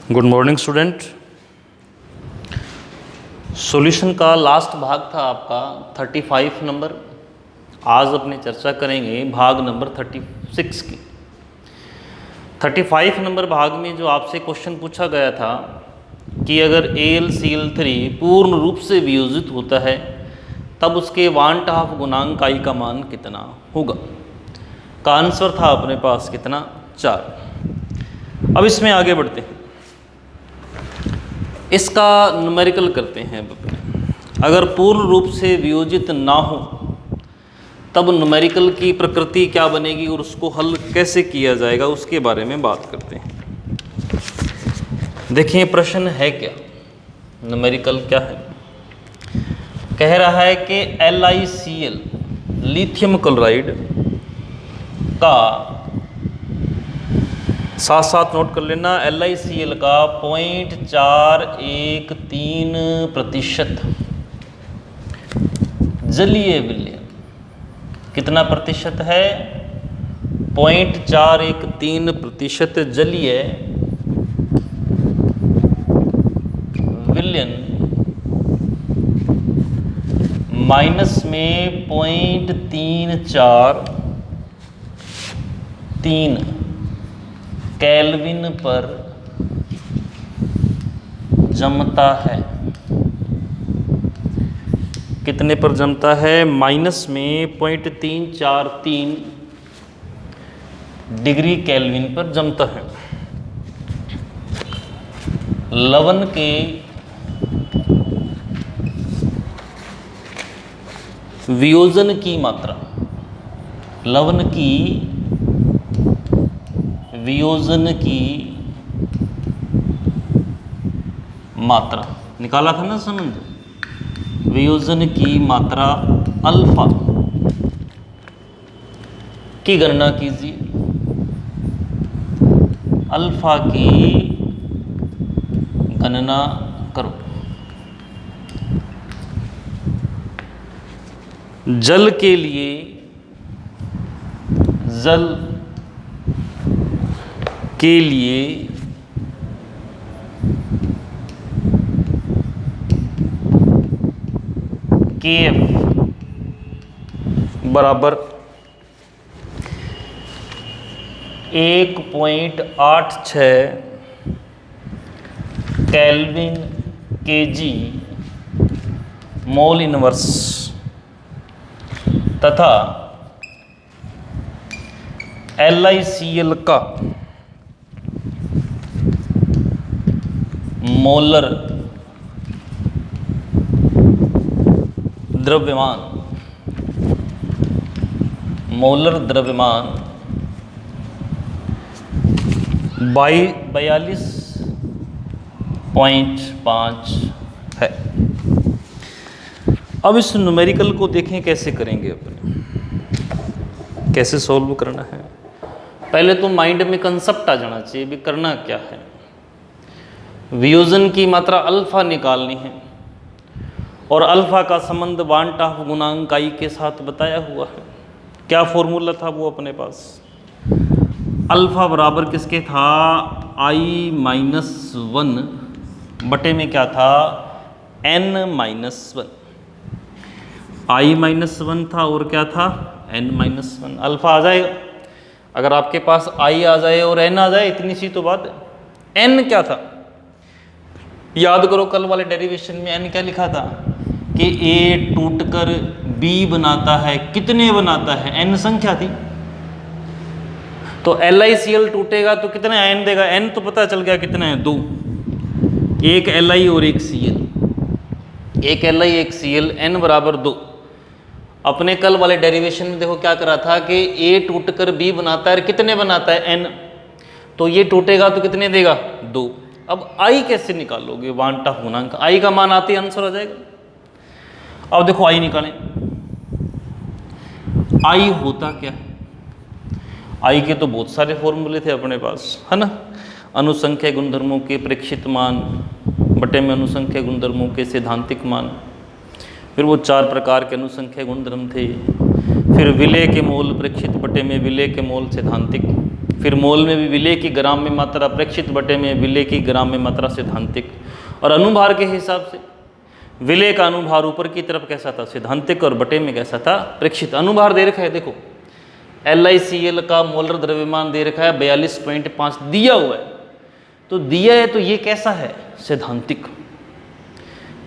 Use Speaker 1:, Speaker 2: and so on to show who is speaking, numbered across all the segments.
Speaker 1: Good morning student. Solution का last भाग था आपका 35 नंबर। आज अपनी चर्चा करेंगे भाग नंबर 36 की। 35 नंबर भाग में जो आपसे क्वेश्चन पूछा गया था कि अगर AlCl3 पूर्ण रूप से वियोजित होता है तब उसके 1/2 गुणांक I का मान कितना होगा। का आंसर था अपने पास कितना, 4। अब इसमें आगे बढ़ते हैं, इसका न्यूमेरिकल करते हैं। अगर पूर्ण रूप से वियोजित ना हो तब न्यूमेरिकल की प्रकृति क्या बनेगी और उसको हल कैसे किया जाएगा उसके बारे में बात करते हैं। देखिए प्रश्न है क्या, न्यूमेरिकल क्या है। कह रहा है कि LiCl लिथियम क्लोराइड का, साथ साथ नोट कर लेना, LiCl का 0.413% जलीय विलयन। कितना प्रतिशत है? 0.413% जलीय विलयन माइनस में 0.343 केल्विन पर जमता है। कितने पर जमता है? माइनस में 0.343 डिग्री केल्विन पर जमता है। लवण के वियोजन की मात्रा, लवण की वियोजन की मात्रा निकाला था ना संबंध, वियोजन की मात्रा अल्फा की गणना कीजिए। अल्फा की गणना करो। जल के लिए, जल के लिए Kf बराबर 1.86 केल्विन kg मोल इनवर्स तथा LiCl का मोलर द्रव्यमान, मोलर द्रव्यमान 42.5 है। अब इस न्यूमेरिकल को देखें कैसे करेंगे, अपने कैसे सॉल्व करना है। पहले तो माइंड में कंसेप्ट आ जाना चाहिए भी करना क्या है। वियोजन की मात्रा अल्फा निकालनी है और अल्फा का संबंध 1/2 गुणांक I के साथ बताया हुआ है। क्या फॉर्मूला था वो अपने पास? अल्फा बराबर किसके था? I-1 बटे में क्या था? N-1। I-1 था और क्या था? N-1। अल्फा आ जाएगा, अगर आपके पास I आ जाए और N आ जाए, इतनी सी तो बात है। N क्या था याद करो, कल वाले डेरिवेशन में N क्या लिखा था कि A टूटकर B बनाता है। कितने बनाता है? N संख्या थी। तो LiCl टूटेगा तो कितने N देगा? N तो पता चल गया कितने हैं, 2। एक Li और एक Cl, एक Li एक Cl, N बराबर 2। अपने कल वाले डेरिवेशन में देखो क्या करा था कि A टूटकर B बनाता है, कितने बनाता है? N। तो ये टूटेगा तो कितने देगा? 2। अब I कैसे निकालोगे? 1/2 गुणांक I का मान आते ही आंसर आ जाएगा। अब देखो I निकालें। I होता क्या है? I के तो बहुत सारे फॉर्मूले थे अपने पास, है ना। अनुसंख्या गुणधर्मों के प्रेक्षित मान बटे में अनुसंख्या गुणधर्मों के सैद्धांतिक मान, फिर वो 4 प्रकार के अनुसंख्या गुणधर्म थे, फिर विलय के मोल प्रेक्षित बटे में विलय के मोल सैद्धांतिक, फिर मोल में भी विलेय की ग्राम में मात्रा, प्रेक्षित बटे में विलेय की ग्राम में मात्रा, सैद्धांतिक। और अनुभार के हिसाब से विलेय का अनुभार ऊपर की तरफ कैसा था, सैद्धांतिक, और बटे में कैसा था, प्रेक्षित। अनुभार दे रखा है, देखो LiCl का मोलर द्रव्यमान दे रखा है 42.5 दिया हुआ है, तो दिया है तो ये कैसा है, सैद्धांतिक।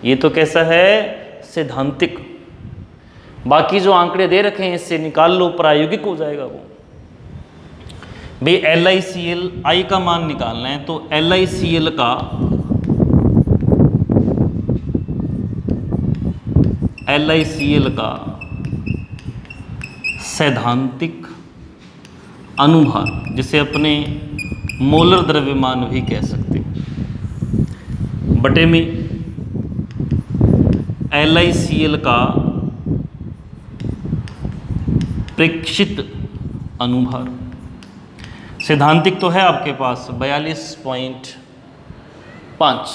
Speaker 1: ये तो कैसा है, सैद्धांतिक। बाकी जो आंकड़े दे रखे हैं इससे निकाल लो, प्रायोगिक हो जाएगा वो। भाई LiCl I का मान निकालना है, तो LiCl का सैद्धांतिक अनुभार, जिसे अपने मोलर द्रव्यमान भी कह सकते हैं, बटे में LiCl का प्रेक्षित अनुभार। सैद्धांतिक तो है आपके पास 42.5,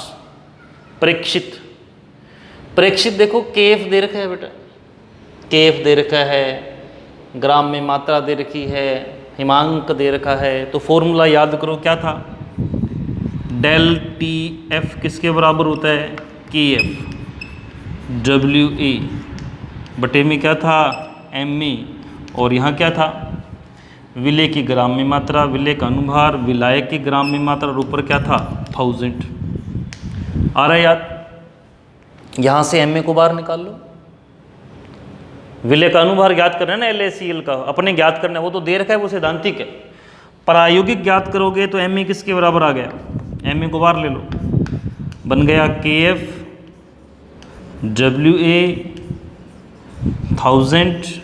Speaker 1: प्रेक्षित, प्रेक्षित देखो KF दे रखा है बेटा, KF दे रखा है, ग्राम में मात्रा दे रखी है, हिमांक दे रखा है, तो फॉर्मूला याद करो क्या था, डेल TF किसके बराबर होता है, KF WA बटे में क्या था, MA, और यहाँ क्या था, विलेय की ग्राम में मात्रा, विलेय का अनुभार, विलायक की ग्राम में मात्रा, और ऊपर क्या था, 1000। आ रहा है याद। यहाँ से MA को बाहर निकाल लो, विलेय का अनुभार ज्ञात करना है ना LiCl का, अपने ज्ञात करना है, वो तो दे रखा है, वो सैद्धांतिक है। प्रायोगिक ज्ञात करोगे तो MA किसके बराबर आ गया, MA को बाहर ले लो, बन गया KF WA 1000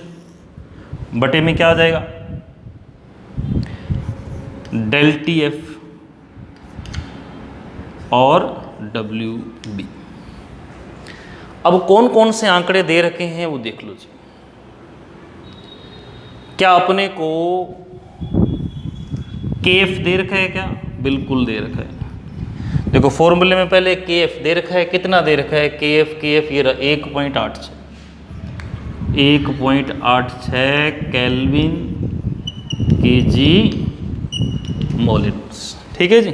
Speaker 1: बटे में क्या आ जाएगा, डेल TF और WB। अब कौन कौन से आंकड़े दे रखे हैं वो देख लो जी। क्या अपने को KF दे रखा है क्या, बिल्कुल दे रखा है। देखो फॉर्मूले में पहले KF दे रखा है, कितना दे रखा है, KF ये 1.86 केल्विन kg मोलिनस, ठीक है जी।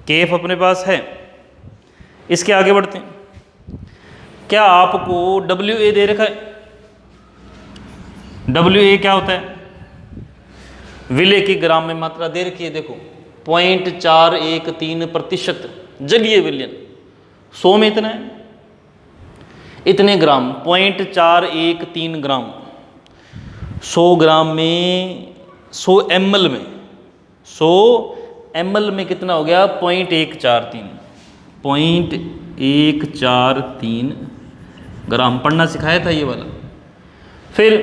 Speaker 1: KF अपने पास है। इसके आगे बढ़ते हैं। क्या आपको WA दे रखा है, WA क्या होता है, विलेय की ग्राम में मात्रा दे रखी है, देखो 0.413% जलीय विलयन, 100 में इतना है, इतने ग्राम, 0.413 ग्राम, 100 ग्राम में, 100 ml में, 100 ml में कितना हो गया, 0.143 ग्राम। पढ़ना सिखाया था ये वाला। फिर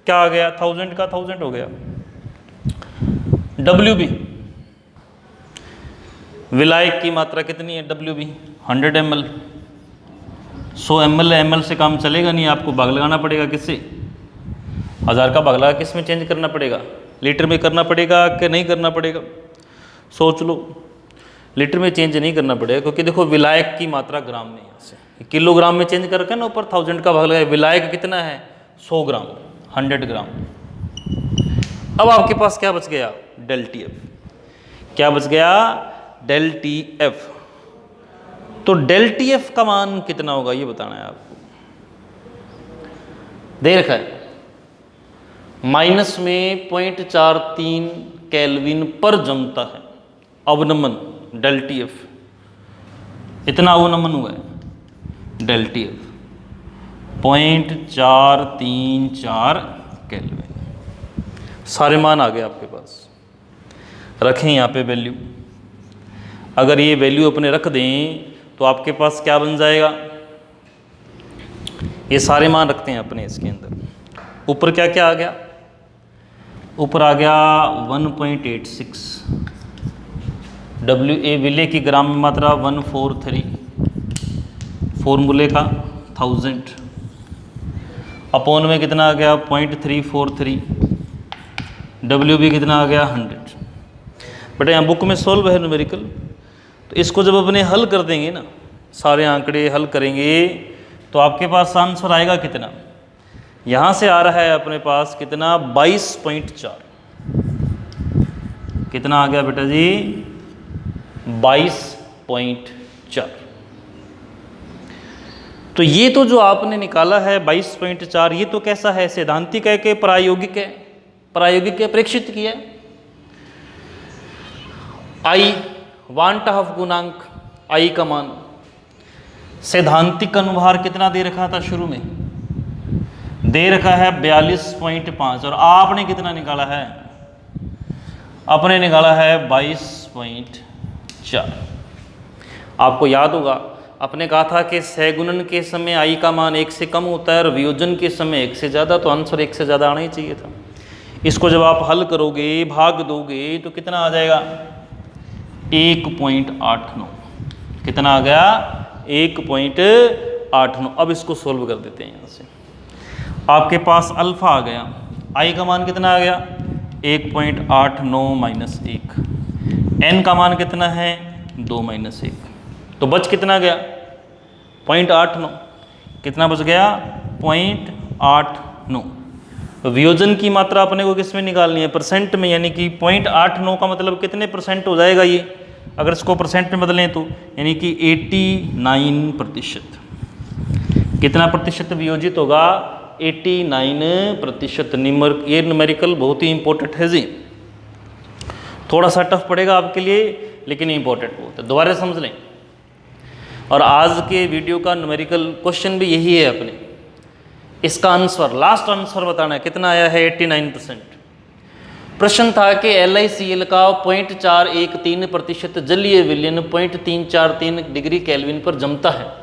Speaker 1: क्या आ गया, 1000 का 1000 हो गया। WB विलायक की मात्रा कितनी है, WB 100 ml, 100 ml से काम चलेगा नहीं, आपको भाग लगाना पड़ेगा किससे, 1000 का भाग लगा किस में चेंज करना पड़ेगा, लीटर में करना पड़ेगा कि नहीं करना पड़ेगा, सोच लो। लीटर में चेंज नहीं करना पड़ेगा, क्योंकि देखो विलायक की मात्रा ग्राम में, यहाँ से किलोग्राम में चेंज करके ना ऊपर 1000 का भाग लगाए, विलायक कितना है 100 ग्राम, 100 ग्राम। अब आपके पास क्या बच गया, डेल TF। क्या बच गया, डेल TF। तो डेल TF का मान कितना होगा ये बताना है आपको। दे रखा है माइनस में 0.43 केल्विन पर जमता है अवनमन, डेल TF। इतना अवनमन हुआ है, डेल TF 0.434 केल्विन। सारे मान आ गए आपके पास, रखें यहाँ पे वैल्यू। अगर ये वैल्यू अपने रख दें तो आपके पास क्या बन जाएगा, ये सारे मान रखते हैं अपने इसके अंदर। ऊपर क्या क्या आ गया, ऊपर आ गया 1.86, WA विलेय की ग्राम में मात्रा 143, फॉर्मूले का 1000, अपॉन में कितना आ गया 0.343, WB कितना आ गया 100। बेटा यहाँ बुक में सॉल्व है न्यूमेरिकल, तो इसको जब अपने हल कर देंगे ना, सारे आंकड़े हल करेंगे तो आपके पास आंसर आएगा कितना, यहाँ से आ रहा है अपने पास कितना 22.4, कितना आ गया बेटा जी 22.4। तो ये तो जो आपने निकाला है 22.4, ये तो कैसा है, सैद्धांतिक है कि प्रायोगिक है? प्रायोगिक है, प्रेक्षित किया। आई 1/2 गुणांक आई का मान, सैद्धांतिक अनुभार कितना दे रखा था शुरू में? दे रखा है 42.5, और आपने कितना निकाला है? आपने निकाला है 22.4। आपको याद होगा आपने कहा था कि सहगुणन के समय आई का मान 1 से कम होता है और वियोजन के समय 1 से ज़्यादा, तो आंसर 1 से ज़्यादा आना ही चाहिए था। इसको जब आप हल करोगे, भाग दोगे, तो कितना आ जाएगा 1.89। कितना आ गया 1.89। अब इसको सोल्व कर देते हैं। यहाँ से आपके पास अल्फा आ गया, आई का मान कितना आ गया 1.89 माइनस 1, एन का मान कितना है 2 माइनस 1, तो बच कितना गया 0.89। कितना बच गया 0.89। तो वियोजन की मात्रा अपने को किस में निकालनी है? परसेंट में, यानी कि 0.89 का मतलब कितने परसेंट हो जाएगा ये, अगर इसको परसेंट में बदलें तो, यानी कि 89%। कितना प्रतिशत वियोजित होगा 89%। ये न्यूमेरिकल बहुत ही इंपॉर्टेंट है जी, थोड़ा सा टफ पड़ेगा आपके लिए लेकिन इंपॉर्टेंट बहुत है, दोबारा समझ लें। और आज के वीडियो का न्यूमेरिकल क्वेश्चन भी यही है अपने, इसका आंसर, लास्ट आंसर बताना है कितना आया है 89%। प्रश्न था कि LiCl का 0.413% जलीय विलयन 0.343 डिग्री केल्विन पर जमता है।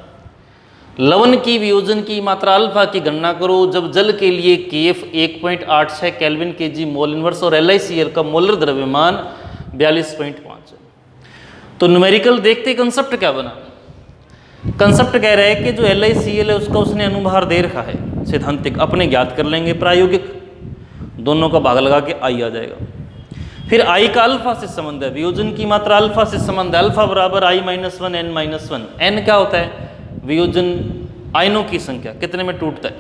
Speaker 1: लवण की वियोजन की मात्रा अल्फा की गणना करो जब जल के लिए Kf 1.86 kelvin kg mole inverse और LiCl का मोलर द्रव्यमान 42.5 है। तो न्यूमेरिकल देखते कंसेप्ट क्या बना। कंसेप्ट कह रहा है कि जो LiCl है उसका उसने अनुभार दे रखा है सैद्धांतिक, अपने ज्ञात कर लेंगे प्रायोगिक, दोनों का भाग लगा के आई आ जाएगा। फिर आई का अल्फा से संबंध है, वियोजन की मात्रा अल्फा से संबंध है, अल्फा बराबर I-1 N-1। N क्या होता है? वियोजन आयनों की संख्या, कितने में टूटता है।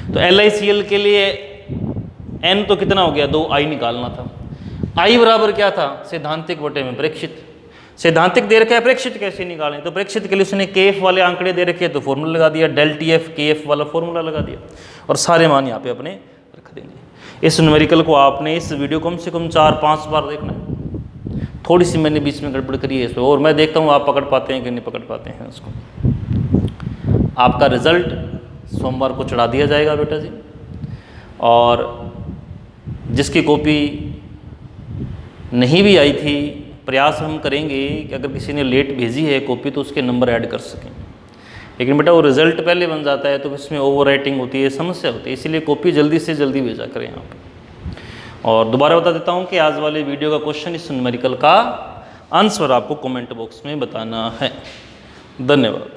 Speaker 1: तो LiCl के लिए N तो कितना हो गया 2, I निकालना था। I बराबर क्या था? सैद्धांतिक बटे में प्रेक्षित। सैद्धांतिक दे रखा है, प्रेक्षित कैसे निकालें? तो प्रेक्षित के लिए उसने KF वाले आंकड़े दे रखे हैं तो फॉर्मूला लगा दिया, डेल TF KF वाला फॉर्मूला लगा दिया और सारे मान यहाँ पे अपने रख देंगे। इस न्यूमेरिकल को आपने इस वीडियो कम से कम 4-5 बार देखना है। थोड़ी सी मैंने बीच में गड़बड़ करी है इसमें, और मैं देखता हूँ आप पकड़ पाते हैं कि नहीं पकड़ पाते हैं उसको। आपका रिजल्ट सोमवार को चढ़ा दिया जाएगा बेटा जी, और जिसकी कॉपी नहीं भी आई थी प्रयास हम करेंगे कि अगर किसी ने लेट भेजी है कॉपी तो उसके नंबर ऐड कर सकें। लेकिन बेटा वो रिजल्ट पहले बन जाता है तो इसमें ओवर राइटिंग होती है, समस्या होती है, इसीलिए कॉपी जल्दी से जल्दी भेजा करें आप। और दोबारा बता देता हूँ कि आज वाले वीडियो का क्वेश्चन, इस न्यूमेरिकल का आंसर आपको कमेंट बॉक्स में बताना है। धन्यवाद।